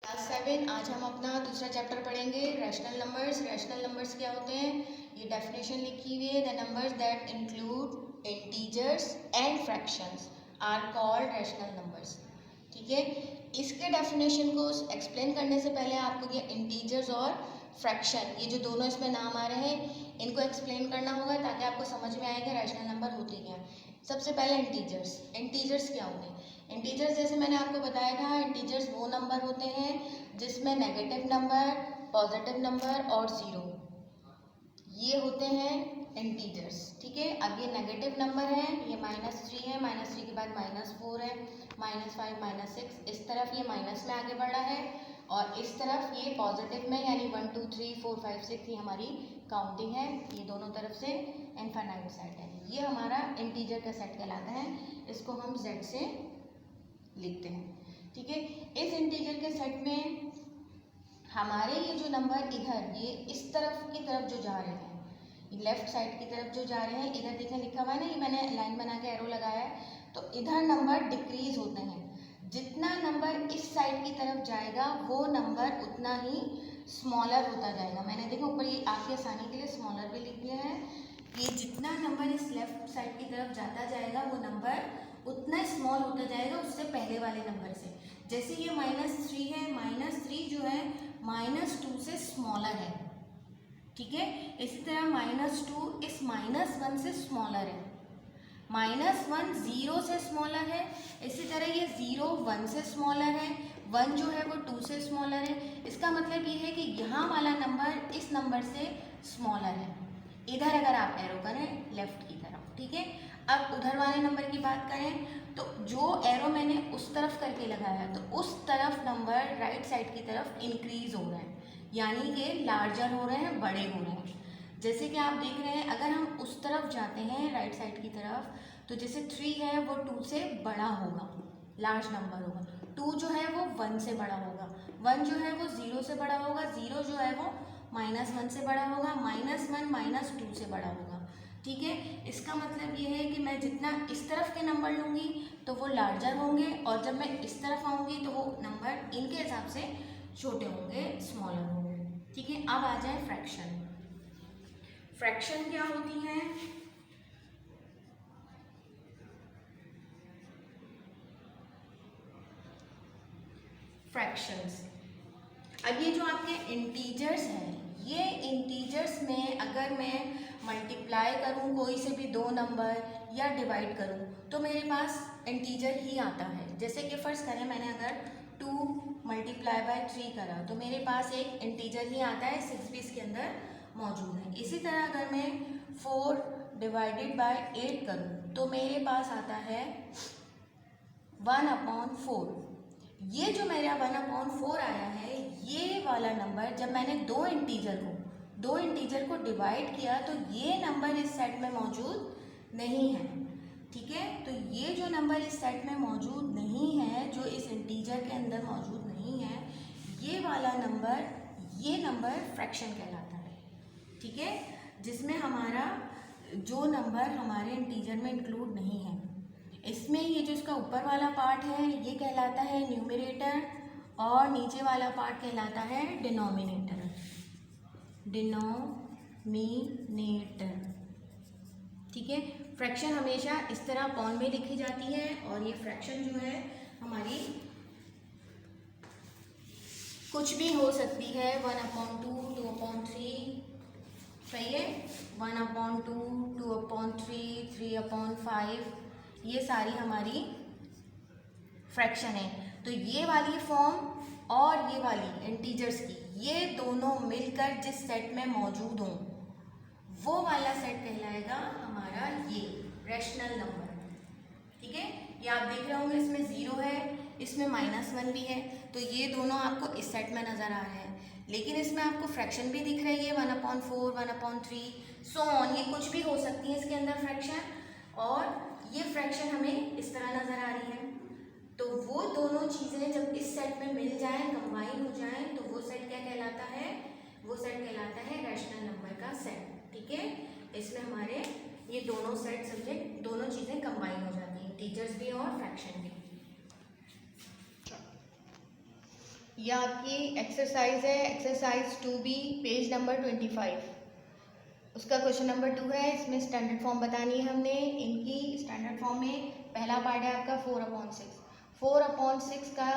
Class 7 आज हम अपना दूसरा चैप्टर पढ़ेंगे रैशनल नंबर्स। रैशनल नंबर्स क्या होते हैं, ये डेफिनेशन लिखी हुई है। The numbers that include integers and fractions are called rational numbers. ठीक है, इसके डेफिनेशन को एक्सप्लेन करने से पहले आपको ये इंटीजर्स और फ्रैक्शन, ये जो दोनों इसमें नाम आ रहे हैं, इनको एक्सप्लेन करना होगा ताकि आपको समझ में आएगा रैशनल नंबर होते क्या। सबसे पहले इंटीजर्स। इंटीजर्स क्या होते हैं? इंटीजर्स जैसे मैंने आपको बताया था, इंटीजर्स वो नंबर होते हैं जिसमें नेगेटिव नंबर, पॉजिटिव नंबर और ज़ीरो, ये होते हैं इंटीजर्स। ठीक है, अब ये नेगेटिव नंबर है, ये -3 है, -3 के बाद -4 है, -5, -6, इस तरफ ये माइनस में आगे बढ़ रहा है और इस तरफ ये पॉजिटिव में, यानी 1 2 3 4 5 6 ये हमारी काउंटिंग है। ये दोनों तरफ से इनफाइनाइट सेट है, ये हमारा इंटीजर का सेट कहलाता है। इसको हम z से लिखते हैं। ठीक है, इस इंटीजर के सेट में हमारे ये जो नंबर इधर, ये इस तरफ की तरफ जो जा रहे हैं, लेफ्ट साइड की तरफ जो जा रहे हैं, इधर देखें लिखा हुआ है ना, ये मैंने लाइन बना के एरो लगाया है, तो इधर नंबर डिक्रीज होते हैं। जितना नंबर इस साइड की तरफ जाएगा वो नंबर उतना ही स्मॉलर होता जाएगा। मैंने देखो ऊपर ये आपके आसानी के लिए स्मॉलर भी लिख दिया है कि जितना नंबर इस लेफ्ट साइड की तरफ जाता जाएगा वो नंबर उतना स्मॉल होता जाएगा उससे पहले वाले नंबर से। जैसे ये -3 है, -3 जो है -2 से स्मॉलर है। ठीक है, इसी तरह -2 इस -1 से स्मॉलर है, -1 0 से स्मॉलर है, इसी तरह ये 0 1 से स्मॉलर है, 1 जो है वो 2 से स्मॉलर है। इसका मतलब ये है कि यहाँ वाला नंबर इस नंबर से स्मॉलर है, इधर अगर आप एरो करें लेफ्ट की तरफ। ठीक है, अब उधर वाले नंबर की बात करें तो जो एरो मैंने उस तरफ करके लगाया तो उस तरफ नंबर राइट साइड की तरफ इंक्रीज हो रहे हैं, यानी कि लार्जर हो रहे हैं, बड़े हो रहे हैं। जैसे कि आप देख रहे हैं, अगर हम उस तरफ जाते हैं राइट साइड की तरफ, तो जैसे 3 है वो 2 से बड़ा होगा, लार्ज नंबर होगा। 2 जो है वो 1 से बड़ा होगा, 1 जो है वो 0 से बड़ा होगा, 0 जो है वो -1 से बड़ा होगा, -1 -2 से बड़ा होगा। ठीक है, इसका मतलब ये है कि मैं जितना इस तरफ के नंबर लूँगी तो वो लार्जर होंगे, और जब मैं इस तरफ आऊँगी तो वो नंबर इनके हिसाब से छोटे होंगे, स्मॉलर होंगे। ठीक है, अब आ जाए फ्रैक्शन। फ्रैक्शन क्या होती हैं? फ्रैक्शंस। अब ये जो आपके इंटीजर्स हैं, ये इंटीजर्स में अगर मैं मल्टीप्लाई करूँ कोई से भी दो नंबर या डिवाइड करूँ तो मेरे पास इंटीजर ही आता है। जैसे कि फ़र्ज़ करें मैंने अगर 2 × 3 करा तो मेरे पास एक इंटीजर ही आता है, 6 भी इसके अंदर मौजूद है। इसी तरह अगर मैं 4 / 8 करूँ तो मेरे पास आता है 1/4। ये जो मेरा 1/4 आया है, ये वाला नंबर जब मैंने दो इंटीजर को डिवाइड किया तो ये नंबर इस सेट में मौजूद नहीं है। ठीक है, तो ये जो नंबर इस सेट में मौजूद नहीं है, जो इस इंटीजर के अंदर मौजूद नहीं है, ये वाला नंबर, ये नंबर फ्रैक्शन कहलाता है। ठीक है, जिसमें हमारा जो नंबर हमारे इंटीजर में इंक्लूड नहीं है, इसमें ये जो इसका ऊपर वाला पार्ट है ये कहलाता है न्यूमरेटर और नीचे वाला पार्ट कहलाता है डिनोमिनेटर। ठीक है, फ्रैक्शन हमेशा इस तरह पॉन में लिखी जाती है और ये फ्रैक्शन जो है हमारी कुछ भी हो सकती है, 1/2, 2/3, सही है, 1/2, 2/3, 3/5, ये सारी हमारी फ्रैक्शन है। तो ये वाली फॉर्म और ये वाली इंटीजर्स की, ये दोनों मिलकर जिस सेट में मौजूद हों वो वाला सेट कहलाएगा हमारा ये रैशनल नंबर। ठीक है, ये आप देख रहे होंगे इसमें 0 है, इसमें -1 भी है, तो ये दोनों आपको इस सेट में नज़र आ रहे हैं। लेकिन इसमें आपको फ्रैक्शन भी दिख रही है, 1/4, 1/3, सो ऑन, ये कुछ भी हो सकती है इसके अंदर फ्रैक्शन, और ये फ्रैक्शन हमें इस तरह नज़र आ रही है। तो वो दोनों चीज़ें जब इस सेट में मिल जाएं, कंबाइन हो जाएं, तो वो सेट क्या कहलाता है? वो सेट कहलाता है रैशनल नंबर का सेट। ठीक है, इसमें हमारे ये दोनों सेट सब्जेक्ट, दोनों चीज़ें कंबाइन हो जाती हैं, इंटीजर्स भी और फ्रैक्शन भी। ये आपकी एक्सरसाइज है, एक्सरसाइज 2B, पेज नंबर 25। उसका क्वेश्चन नंबर 2 है। इसमें स्टैंडर्ड फॉर्म बतानी है हमने। इनकी स्टैंडर्ड फॉर्म में पहला पार्ट है आपका 4/6। 4/6 का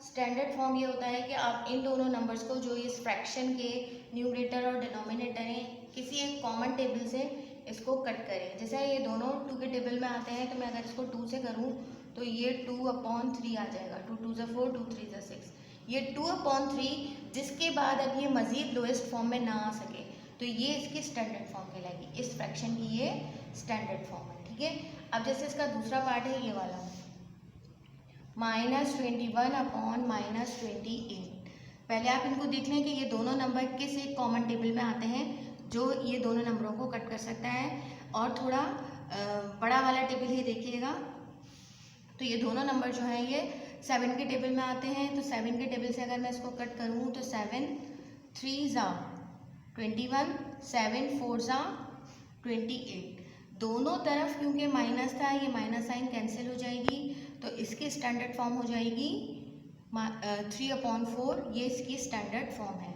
स्टैंडर्ड फॉर्म ये होता है कि आप इन दोनों नंबर्स को, जो इस फ्रैक्शन के न्यूमरेटर और डिनोमिनेटर हैं, किसी एक कॉमन टेबल से इसको कट करें। जैसे ये दोनों 2 के टेबल में आते हैं, तो मैं अगर इसको 2 से करूँ तो ये 2/3 आ जाएगा। 2 2 ज़ा 4, 2 3 ज़ा 6। ये 2/3 जिसके बाद अब ये मज़ीद लोएस्ट फॉर्म में ना आ सके, तो ये इसकी स्टैंडर्ड फॉर्म कहलाएगी। इस फ्रैक्शन की ये स्टैंडर्ड फॉर्म है, ठीक है। अब जैसे इसका दूसरा पार्ट है ये वाला, -21/-28। पहले आप इनको देख लें कि ये दोनों नंबर किस एक कॉमन टेबल में आते हैं जो ये दोनों नंबरों को कट कर सकता है। और थोड़ा बड़ा वाला टेबल ही देखिएगा, तो ये दोनों नंबर जो हैं ये 7 के टेबल में आते हैं। तो 7 के टेबल से अगर मैं इसको कट करूँ तो 7 3 ज़ा 21, 7 4 ज़ा 28। दोनों तरफ क्योंकि माइनस था, ये माइनस साइन कैंसिल हो जाएगी, तो इसकी स्टैंडर्ड फॉर्म हो जाएगी 3/4। ये इसकी स्टैंडर्ड फॉर्म है,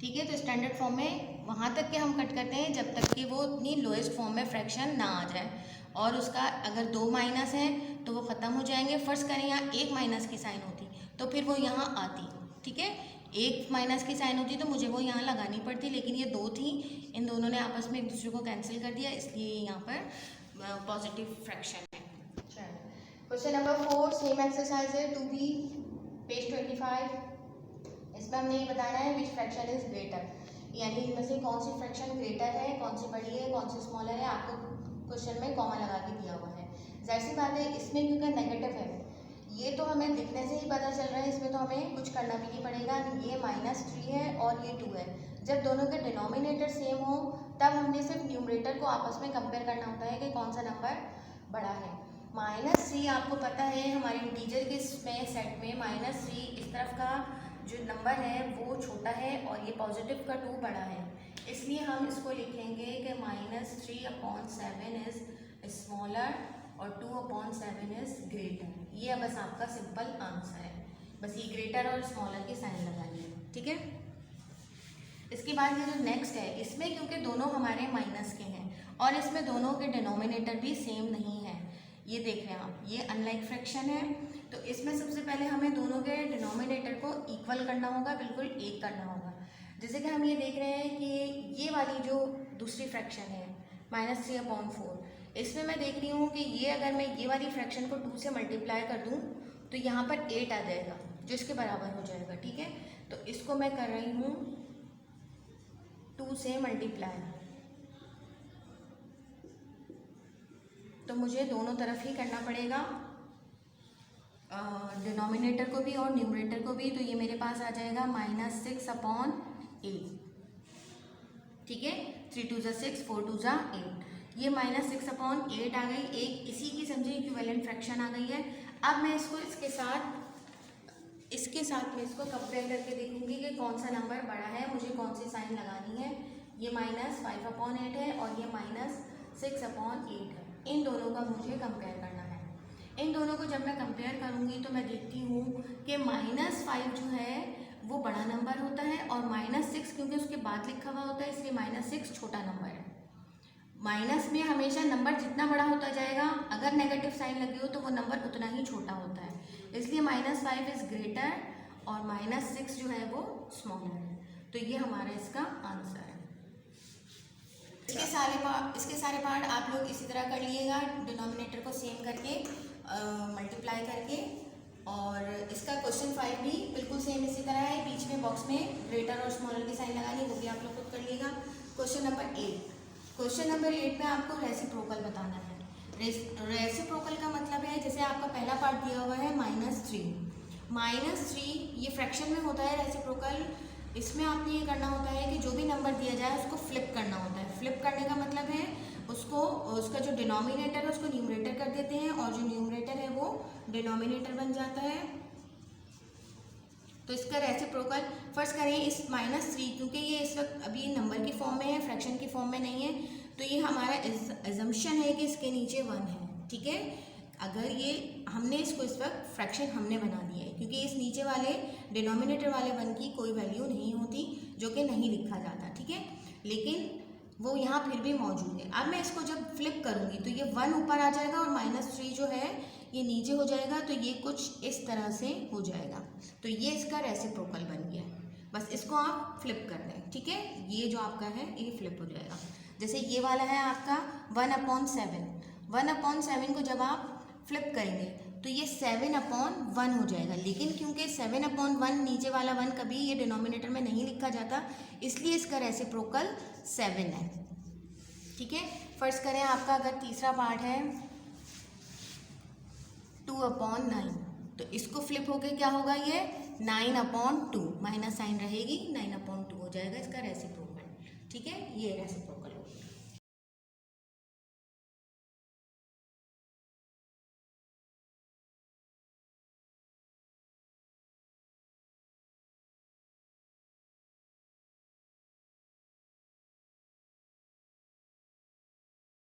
ठीक है। तो स्टैंडर्ड फॉर्म में वहाँ तक के हम कट करते हैं जब तक कि वो अपनी लोएस्ट फॉर्म में फ्रैक्शन ना आ जाए। और उसका अगर 2 माइनस हैं तो वो ख़त्म हो जाएंगे। फर्स्ट करें यहाँ एक माइनस की साइन होती तो फिर वो यहाँ आती, ठीक है। एक माइनस की साइन होती तो मुझे वो यहाँ लगानी पड़ती, लेकिन ये 2 थी, इन दोनों ने आपस में एक दूसरे को कैंसिल कर दिया, इसलिए यहाँ पर पॉजिटिव फ्रैक्शन है। क्वेश्चन नंबर 4 सेम एक्सरसाइज है 2B, पेज 25। इसमें हमने ये बताना है विच फ्रैक्शन इज ग्रेटर, यानी इनमें से कौन सी फ्रैक्शन ग्रेटर है, कौन सी बड़ी है, कौन सी स्मॉलर है। आपको क्वेश्चन में कॉमा लगा के दिया हुआ है। जाहिर सी बात है इसमें क्योंकि नेगेटिव है, ये तो हमें दिखने से ही पता चल रहा है, इसमें तो हमें कुछ करना भी नहीं पड़ेगा। ये -3 है और ये 2 है। जब दोनों के डिनोमिनेटर सेम हो तब हमने सिर्फ न्यूमरेटर को आपस में कंपेयर करना होता है कि कौन सा नंबर बड़ा है। -3 आपको पता है हमारे इंटीजर के इसमें सेट में -3 इस तरफ का जो नंबर है वो छोटा है और ये पॉजिटिव का 2 बड़ा है, इसलिए हम इसको लिखेंगे कि -3/7 इज स्मॉलर और 2/7 इज ग्रेटर। ये बस आपका सिंपल आंसर है, बस ये ग्रेटर और स्मॉलर की साइन लगानी है, ठीक है। इसके बाद ये जो नेक्स्ट है, इसमें क्योंकि दोनों हमारे माइनस के हैं और इसमें दोनों के डिनोमिनेटर भी सेम नहीं है, ये देख रहे हैं आप, ये अनलाइक फ्रैक्शन है। तो इसमें सबसे पहले हमें दोनों के डिनोमिनेटर को इक्वल करना होगा, बिल्कुल एक करना होगा। जैसे कि हम ये देख रहे हैं कि ये वाली जो दूसरी फ्रैक्शन है -3/4, इसमें मैं देख रही हूँ कि ये अगर मैं ये वाली फ्रैक्शन को 2 से मल्टीप्लाई कर दूँ तो यहाँ पर 8 आ जाएगा, जो इसके बराबर हो जाएगा, ठीक है। तो इसको मैं कर रही हूँ 2 से मल्टीप्लाई, तो मुझे दोनों तरफ ही करना पड़ेगा, डिनोमिनेटर को भी और न्यूमरेटर को भी। तो ये मेरे पास आ जाएगा -6/8, ठीक है। 3 2 ज़ा 6, 4 2 ज़ा 8। ये -6/8 आ गई, एक इसी की समझे इक्विवेलेंट फ्रैक्शन आ गई है। अब मैं इसको इसके साथ मैं इसको कंपेयर करके देखूंगी कि कौन सा नंबर बड़ा है, मुझे कौन सी साइन लगानी है। ये -5/8 है और ये -6/8 है। इन दोनों का मुझे कंपेयर करना है। इन दोनों को जब मैं कंपेयर करूंगी तो मैं देखती हूँ कि -5 जो है वो बड़ा नंबर होता है और -6 क्योंकि उसके बाद लिखा हुआ होता है, इसलिए -6 छोटा नंबर है। माइनस में हमेशा नंबर जितना बड़ा होता जाएगा, अगर नेगेटिव साइन लगी हो तो वो नंबर उतना ही छोटा होता है, इसलिए -5 इज ग्रेटर और -6 जो है वो स्मॉलर है। तो ये हमारा इसका आंसर है। इसके सारे पार्ट आप लोग इसी तरह कर लिएगा, डिनोमिनेटर को सेम करके मल्टीप्लाई करके। और इसका क्वेश्चन 5 भी बिल्कुल सेम इसी तरह है, बीच में बॉक्स में ग्रेटर और स्मॉलर की साइन लगानी, वो भी आप लोग खुद कर लिएगा। क्वेश्चन नंबर 8 में आपको रेसिप्रोकल बताना है। रेसिप्रोकल का मतलब है, जैसे आपका पहला पार्ट दिया हुआ है -3 ये फ्रैक्शन में होता है रेसिप्रोकल। इसमें आपने ये करना होता है कि जो भी नंबर दिया जाए उसको फ्लिप करना होता है। फ्लिप करने का मतलब है उसका जो डिनोमिनेटर है उसको न्यूमरेटर कर देते हैं और जो न्यूमरेटर है वो डिनोमिनेटर बन जाता है। तो इसका रेसिप्रोकल फर्स्ट करें इस -3, क्योंकि ये इस वक्त अभी नंबर की फॉर्म में है, फ्रैक्शन की फॉर्म में नहीं है, तो ये हमारा एजम्पशन है कि इसके नीचे 1 है, ठीक है। अगर ये हमने इसको इस वक्त फ्रैक्शन हमने बना दिया है, क्योंकि इस नीचे वाले डिनोमिनेटर वाले 1 की कोई वैल्यू नहीं होती, जो कि नहीं लिखा जाता, ठीक है, लेकिन वो यहाँ फिर भी मौजूद है। अब मैं इसको जब फ्लिप करूँगी तो ये 1 ऊपर आ जाएगा और -3 जो है ये नीचे हो जाएगा, तो ये कुछ इस तरह से हो जाएगा। तो ये इसका रेसिप्रोकल बन गया। बस इसको आप फ्लिप कर दें, ठीक है, ये जो आपका है ये फ्लिप हो जाएगा। जैसे ये वाला है आपका 1/7, 1/7 को जब आप फ्लिप करेंगे तो ये 7/1 हो जाएगा, लेकिन क्योंकि 7/1 नीचे वाला 1 कभी ये डिनोमिनेटर में नहीं लिखा जाता, इसलिए इसका रेसिप्रोकल 7 है, ठीक है। फर्स्ट करें आपका अगर तीसरा पार्ट है 2/9, तो इसको फ्लिप होके क्या होगा, ये 9/2 माइनस साइन रहेगी, 9/2 हो जाएगा इसका रेसिप्रोकल, ठीक है, ये रेसिप्रोकल।